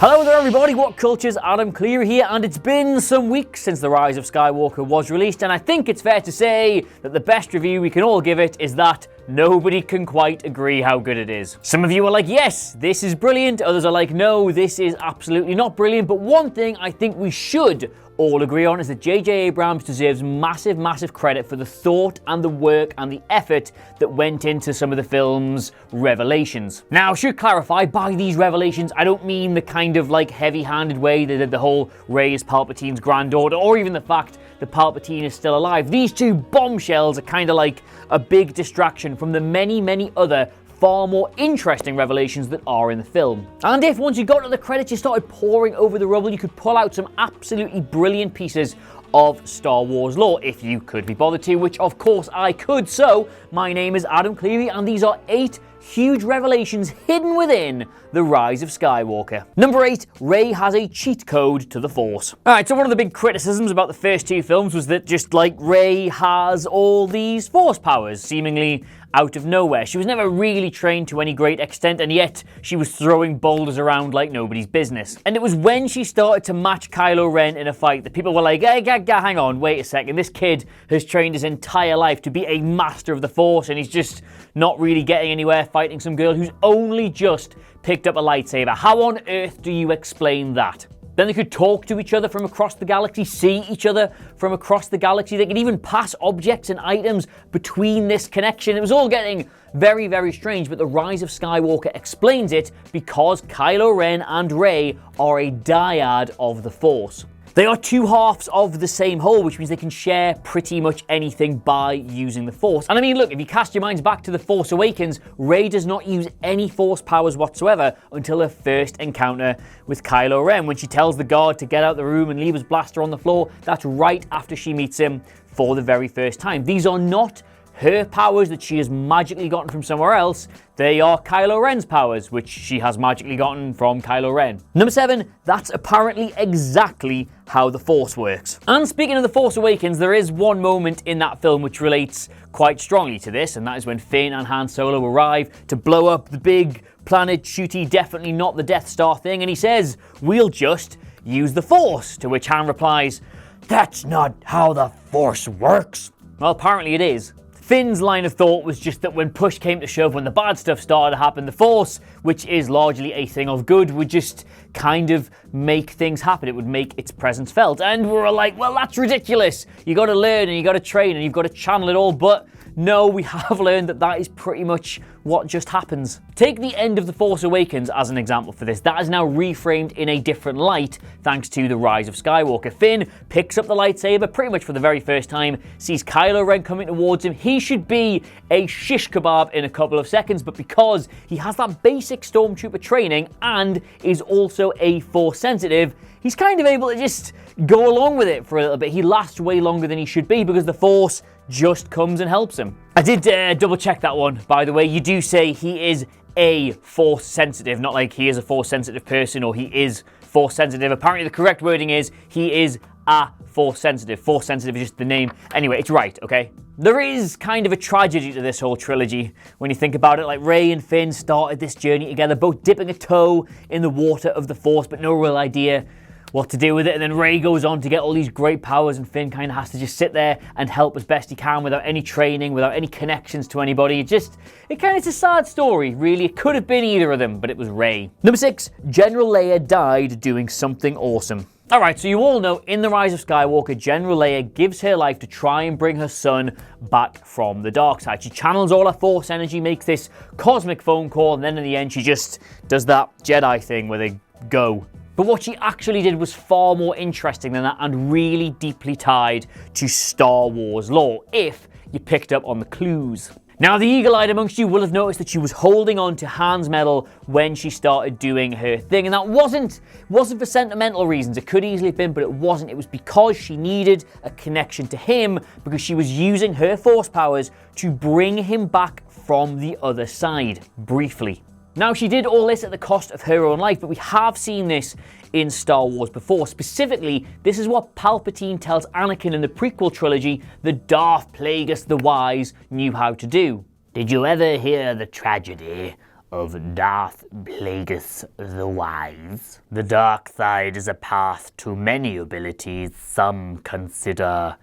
Hello there everybody, what culture's Adam Cleary here, and it's been some weeks since The Rise of Skywalker was released, and I think it's fair to say that the best review we can all give it is that nobody can quite agree how good it is. Some of you are like, yes, this is brilliant, others are like, no, this is absolutely not brilliant, but one thing I think we should all agree on is that J.J. Abrams deserves massive credit for the thought and the work and the effort that went into some of the film's revelations. Now, I should clarify, by these revelations, I don't mean the kind of like heavy-handed way they did the whole Rey is Palpatine's granddaughter, or even the fact that Palpatine is still alive. These two bombshells are kind of like a big distraction from the many other far more interesting revelations that are in the film. And if once you got to the credits you started poring over the rubble, you could pull out some absolutely brilliant pieces of Star Wars lore, if you could be bothered to, which of course I could. So, my name is Adam Cleary, and these are 8 huge revelations hidden within The Rise of Skywalker. Number 8, Rey has a cheat code to the Force. Alright, so one of the big criticisms about the first 2 films was that just like Rey has all these Force powers, seemingly out of nowhere. She was never really trained to any great extent, and yet she was throwing boulders around like nobody's business. And it was when she started to match Kylo Ren in a fight that people were like, hey, hang on, wait a second, this kid has trained his entire life to be a master of the Force, and he's just not really getting anywhere fighting some girl who's only just picked up a lightsaber. How on earth do you explain that? Then they could talk to each other from across the galaxy, see each other from across the galaxy. They could even pass objects and items between this connection. It was all getting very strange, but The Rise of Skywalker explains it because Kylo Ren and Rey are a dyad of the Force. They are 2 halves of the same whole, which means they can share pretty much anything by using the Force. And I mean, look, if you cast your minds back to The Force Awakens, Rey does not use any Force powers whatsoever until her first encounter with Kylo Ren. When she tells the guard to get out the room and leave his blaster on the floor, that's right after she meets him for the very first time. These are not her powers that she has magically gotten from somewhere else. They are Kylo Ren's powers, which she has magically gotten from Kylo Ren. Number 7, that's apparently exactly how the Force works. And speaking of The Force Awakens, there is one moment in that film which relates quite strongly to this, and that is when Finn and Han Solo arrive to blow up the big planet shooty, definitely not the Death Star thing, and he says, we'll just use the Force, to which Han replies, that's not how the Force works. Well, apparently it is. Finn's line of thought was just that when push came to shove, when the bad stuff started to happen, the Force, which is largely a thing of good, would just kind of make things happen. It would make its presence felt. And we were like, well, that's ridiculous. You got to learn and you got to train and you've got to channel it all. But no, we have learned that that is pretty much what just happens. Take the end of The Force Awakens as an example for this. That is now reframed in a different light thanks to The Rise of Skywalker. Finn picks up the lightsaber pretty much for the very first time, sees Kylo Ren coming towards him. He should be a shish kebab in a couple of seconds, but because he has that basic stormtrooper training and is also a Force sensitive, he's kind of able to just go along with it for a little bit. He lasts way longer than he should be because the Force just comes and helps him. I did double check that one, by the way. You do say he is a Force sensitive, not like he is a Force sensitive person or he is Force sensitive. Apparently the correct wording is he is a Force sensitive. Force sensitive is just the name. Anyway, it's right, okay? There is kind of a tragedy to this whole trilogy when you think about it. Like, Rey and Finn started this journey together, both dipping a toe in the water of the Force, but no real idea what to do with it. And then Rey goes on to get all these great powers, and Finn kind of has to just sit there and help as best he can without any training, without any connections to anybody. It's a sad story, really. It could have been either of them, but it was Rey. Number 6, General Leia died doing something awesome. Alright, so you all know in The Rise of Skywalker, General Leia gives her life to try and bring her son back from the dark side. She channels all her Force energy, makes this cosmic phone call, and then in the end she just does that Jedi thing where they go. But what she actually did was far more interesting than that and really deeply tied to Star Wars lore, if you picked up on the clues. Now, the eagle-eyed amongst you will have noticed that she was holding on to Han's medal when she started doing her thing, and that wasn't for sentimental reasons. It could easily have been, but it wasn't. It was because she needed a connection to him, because she was using her Force powers to bring him back from the other side, briefly. Now, she did all this at the cost of her own life, but we have seen this in Star Wars before. Specifically, this is what Palpatine tells Anakin in the prequel trilogy that Darth Plagueis the Wise knew how to do. Did you ever hear the tragedy of Darth Plagueis the Wise. The dark side is a path to many abilities some consider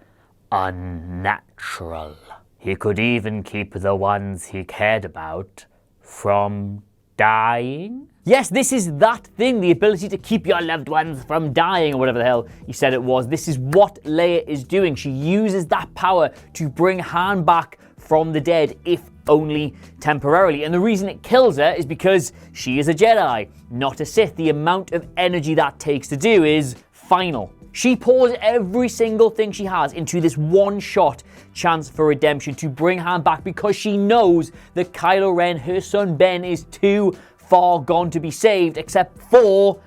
unnatural. He could even keep the ones he cared about from dying? Yes, this is that thing, the ability to keep your loved ones from dying, or whatever the hell you said it was. This is what Leia is doing. She uses that power to bring Han back from the dead, if only temporarily. And the reason it kills her is because she is a Jedi, not a Sith. The amount of energy that takes to do is final. She pours every single thing she has into this one-shot chance for redemption to bring Han back, because she knows that Kylo Ren, her son Ben, is too far gone to be saved, except for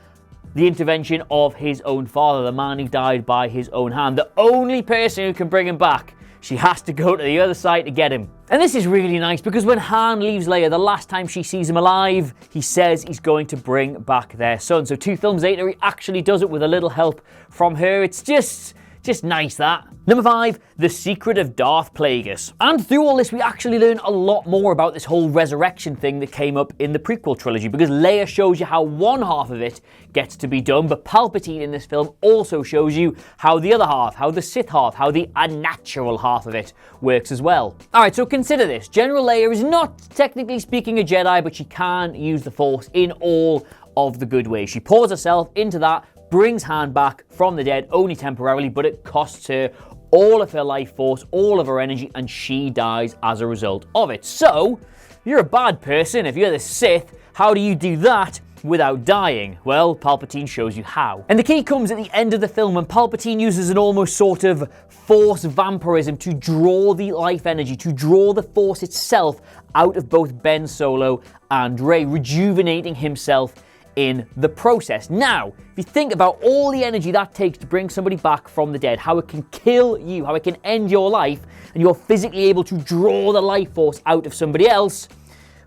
the intervention of his own father, the man who died by his own hand. The only person who can bring him back. She has to go to the other side to get him. And this is really nice, because when Han leaves Leia, the last time she sees him alive, he says he's going to bring back their son. So 2 films later, he actually does it with a little help from her. It's just nice, that. Number 5, The Secret of Darth Plagueis. And through all this, we actually learn a lot more about this whole resurrection thing that came up in the prequel trilogy, because Leia shows you how one half of it gets to be done, but Palpatine in this film also shows you how the other half, how the Sith half, how the unnatural half of it works as well. Alright, so consider this. General Leia is not, technically speaking, a Jedi, but she can use the Force in all of the good ways. She pours herself into that, brings Han back from the dead, only temporarily, but it costs her all of her life force, all of her energy, and she dies as a result of it. So, you're a bad person. If you're the Sith, how do you do that without dying? Well, Palpatine shows you how. And the key comes at the end of the film, when Palpatine uses an almost sort of Force vampirism to draw the life energy, to draw the Force itself out of both Ben Solo and Rey, rejuvenating himself in the process. Now, if you think about all the energy that takes to bring somebody back from the dead, how it can kill you, how it can end your life, and you're physically able to draw the life force out of somebody else,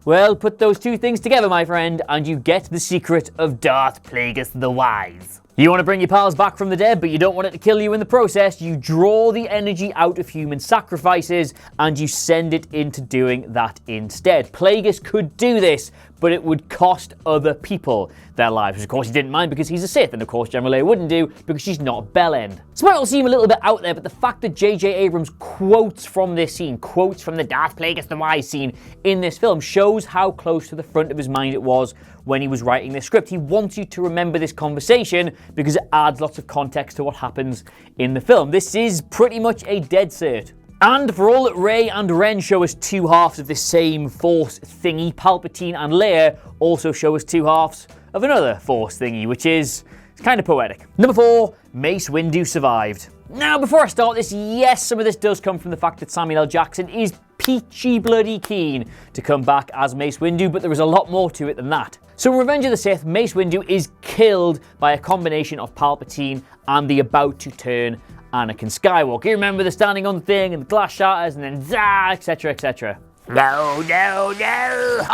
well, put those 2 things together, my friend, and you get the secret of Darth Plagueis the Wise. You want to bring your pals back from the dead, but you don't want it to kill you in the process. You draw the energy out of human sacrifices, and you send it into doing that instead. Plagueis could do this, but it would cost other people their lives, which of course he didn't mind because he's a Sith, and of course General Leia wouldn't do because she's not Bellend. This might all seem a little bit out there, but the fact that J.J. Abrams quotes from this scene, quotes from the Darth Plagueis the Wise scene in this film, shows how close to the front of his mind it was when he was writing this script. He wants you to remember this conversation because it adds lots of context to what happens in the film. This is pretty much a dead cert. And for all that Rey and Ren show us 2 halves of this same Force thingy, Palpatine and Leia also show us 2 halves of another Force thingy, which is kind of poetic. Number 4, Mace Windu survived. Now, before I start this, yes, some of this does come from the fact that Samuel L. Jackson is peachy bloody keen to come back as Mace Windu, but there is a lot more to it than that. So in Revenge of the Sith, Mace Windu is killed by a combination of Palpatine and the about-to-turn Anakin Skywalker. You remember the standing on the thing and the glass shatters and then zah, etc, etc. No, no, no!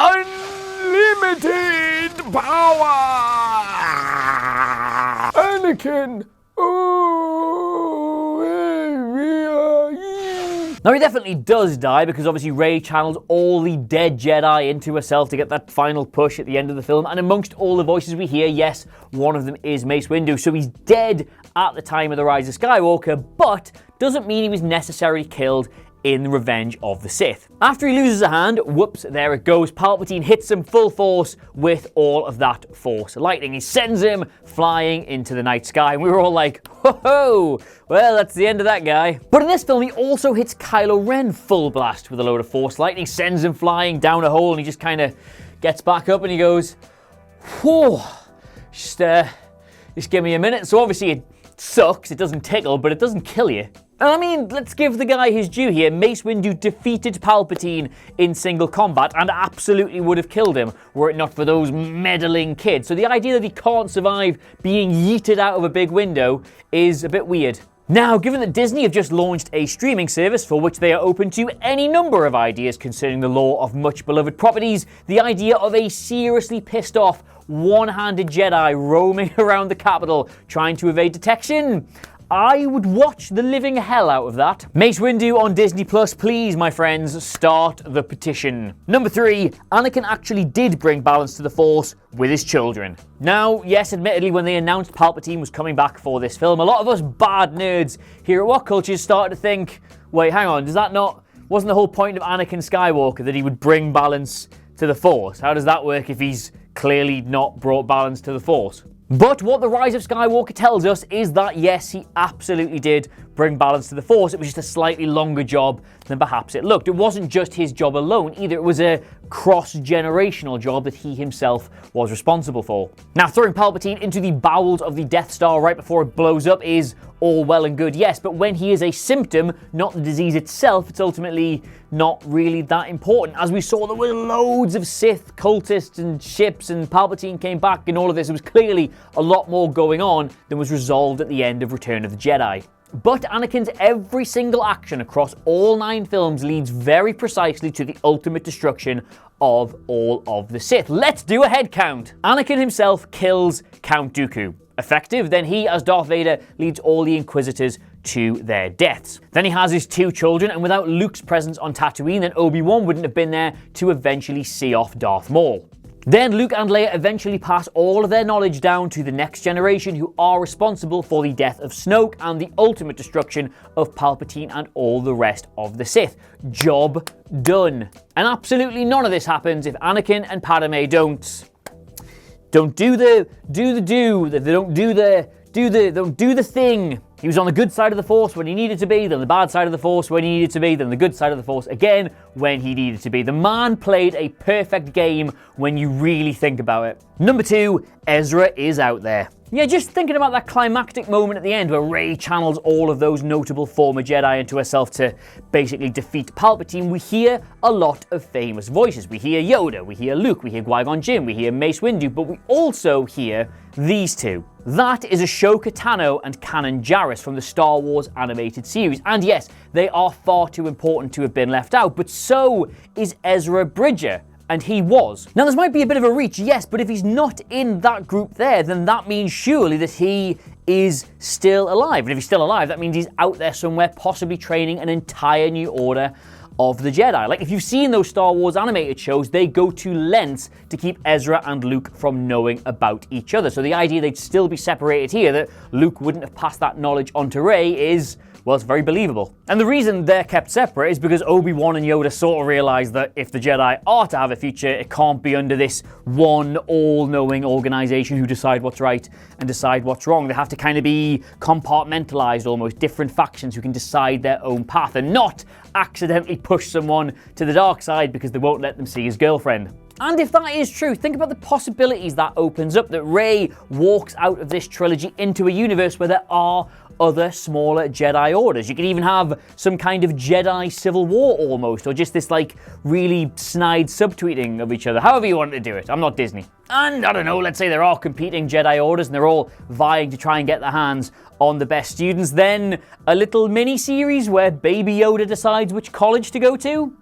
Unlimited power! Anakin! Now, he definitely does die because obviously Rey channels all the dead Jedi into herself to get that final push at the end of the film, and amongst all the voices we hear, yes, one of them is Mace Windu, so he's dead at the time of the Rise of Skywalker, but doesn't mean he was necessarily killed in Revenge of the Sith. After he loses a hand, whoops, there it goes, Palpatine hits him full force with all of that Force lightning. He sends him flying into the night sky, and we were all like, ho-ho, well, that's the end of that guy. But in this film, he also hits Kylo Ren full blast with a load of Force lightning, sends him flying down a hole, and he just kind of gets back up and he goes, whew, just give me a minute. So obviously it sucks, it doesn't tickle, but it doesn't kill you. I mean, let's give the guy his due here. Mace Windu defeated Palpatine in single combat and absolutely would have killed him were it not for those meddling kids. So the idea that he can't survive being yeeted out of a big window is a bit weird. Now, given that Disney have just launched a streaming service for which they are open to any number of ideas concerning the lore of much beloved properties, the idea of a seriously pissed off, one-handed Jedi roaming around the capital trying to evade detection, I would watch the living hell out of that. Mace Windu on Disney Plus, please, my friends, start the petition. Number 3, Anakin actually did bring balance to the Force with his children. Now, yes, admittedly, when they announced Palpatine was coming back for this film, a lot of us bad nerds here at What Cultures started to think, wait, hang on, wasn't the whole point of Anakin Skywalker that he would bring balance to the Force? How does that work if he's clearly not brought balance to the Force? But what The Rise of Skywalker tells us is that, yes, he absolutely did bring balance to the Force. It was just a slightly longer job than perhaps it looked. It wasn't just his job alone either. It was a cross-generational job that he himself was responsible for. Now, throwing Palpatine into the bowels of the Death Star right before it blows up is all well and good, yes, but when he is a symptom, not the disease itself, it's ultimately not really that important. As we saw, there were loads of Sith cultists and ships, and Palpatine came back and all of this. It was clearly a lot more going on than was resolved at the end of Return of the Jedi. But Anakin's every single action across all 9 films leads very precisely to the ultimate destruction of all of the Sith. Let's do a head count. Anakin himself kills Count Dooku. Effective, then he, as Darth Vader, leads all the Inquisitors to their deaths. Then he has his 2 children, and without Luke's presence on Tatooine, then Obi-Wan wouldn't have been there to eventually see off Darth Maul. Then Luke and Leia eventually pass all of their knowledge down to the next generation, who are responsible for the death of Snoke and the ultimate destruction of Palpatine and all the rest of the Sith. Job done. And absolutely none of this happens if Anakin and Padme don't do the thing. He was on the good side of the Force when he needed to be, then the bad side of the Force when he needed to be, then the good side of the Force again when he needed to be. The man played a perfect game when you really think about it. Number 2, Ezra is out there. Yeah, just thinking about that climactic moment at the end where Rey channels all of those notable former Jedi into herself to basically defeat Palpatine, we hear a lot of famous voices. We hear Yoda, we hear Luke, we hear Qui-Gon Jinn, we hear Mace Windu, but we also hear these two. That is Ashoka Tano and Kanan Jarrus from the Star Wars animated series. And yes, they are far too important to have been left out, but so is Ezra Bridger. And he was. Now, this might be a bit of a reach, yes, but if he's not in that group there, then that means surely that he is still alive. And if he's still alive, that means he's out there somewhere, possibly training an entire new order of the Jedi. Like, if you've seen those Star Wars animated shows, they go to lengths to keep Ezra and Luke from knowing about each other. So the idea they'd still be separated here, that Luke wouldn't have passed that knowledge on to Rey, is, well, it's very believable. And the reason they're kept separate is because Obi-Wan and Yoda sort of realize that if the Jedi are to have a future, it can't be under this one all-knowing organization who decide what's right and decide what's wrong. They have to kind of be compartmentalized almost, different factions who can decide their own path and not accidentally push someone to the dark side because they won't let them see his girlfriend. And if that is true, think about the possibilities that opens up, that Rey walks out of this trilogy into a universe where there are other smaller Jedi orders. You could even have some kind of Jedi civil war almost, or just this like really snide subtweeting of each other, however you want to do it. I'm not Disney. And I don't know, let's say there are competing Jedi orders and they're all vying to try and get their hands on the best students. Then a little mini-series where Baby Yoda decides which college to go to.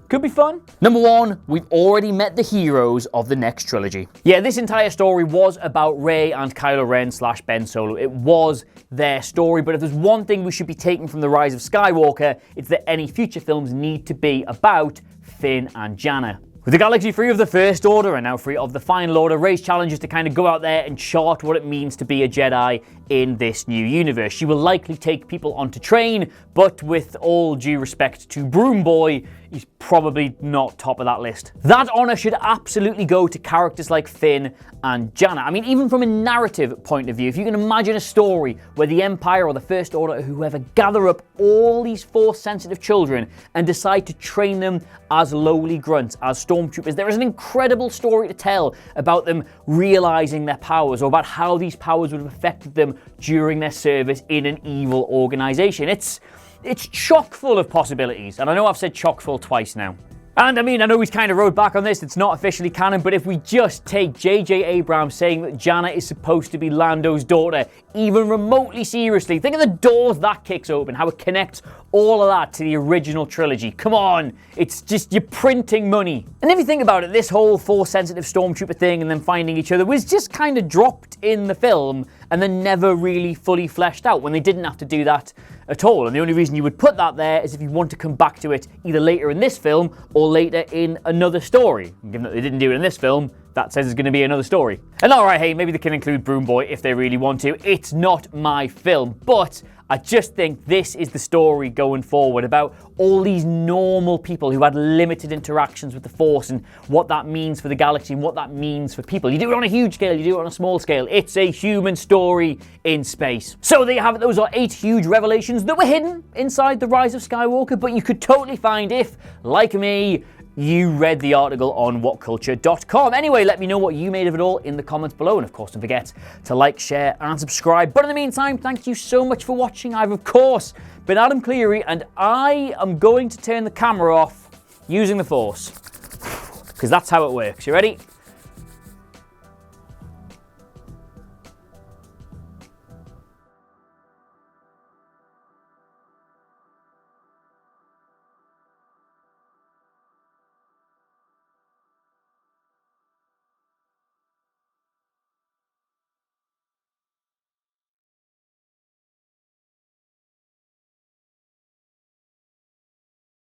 Could be fun. Number 1, we've already met the heroes of the next trilogy. Yeah, this entire story was about Rey and Kylo Ren / Ben Solo. It was their story, but if there's one thing we should be taking from The Rise of Skywalker, it's that any future films need to be about Finn and Janna. With the galaxy free of the First Order and now free of the Final Order, Rey's challenge is to kind of go out there and chart what it means to be a Jedi in this new universe. She will likely take people on to train, but with all due respect to Broom Boy, he's probably not top of that list. That honor should absolutely go to characters like Finn and Janna. I mean, even from a narrative point of view, if you can imagine a story where the Empire or the First Order or whoever gather up all these Force-sensitive children and decide to train them as lowly grunts, as stormtroopers, there is an incredible story to tell about them realizing their powers or about how these powers would have affected them during their service in an evil organization. It's chock full of possibilities, and I know I've said chock full twice now. And I mean, I know he's kind of rode back on this, it's not officially canon, but if we just take J.J. Abrams saying that Janna is supposed to be Lando's daughter, even remotely seriously, think of the doors that kicks open, how it connects all of that to the original trilogy. Come on, it's just, you're printing money. And if you think about it, this whole Force-sensitive stormtrooper thing and them finding each other was just kind of dropped in the film, and then never really fully fleshed out when they didn't have to do that at all. And the only reason you would put that there is if you want to come back to it either later in this film or later in another story. And given that they didn't do it in this film, that says it's going to be another story. And alright, hey, maybe they can include Broom Boy if they really want to. It's not my film, but I just think this is the story going forward about all these normal people who had limited interactions with the Force and what that means for the galaxy and what that means for people. You do it on a huge scale, you do it on a small scale. It's a human story in space. So there you have it. Those are 8 huge revelations that were hidden inside The Rise of Skywalker, but you could totally find if, like me, you read the article on whatculture.com. Anyway, let me know what you made of it all in the comments below. And of course, don't forget to like, share, and subscribe. But in the meantime, thank you so much for watching. I've, of course, been Adam Cleary, and I am going to turn the camera off using the Force, because that's how it works. You ready?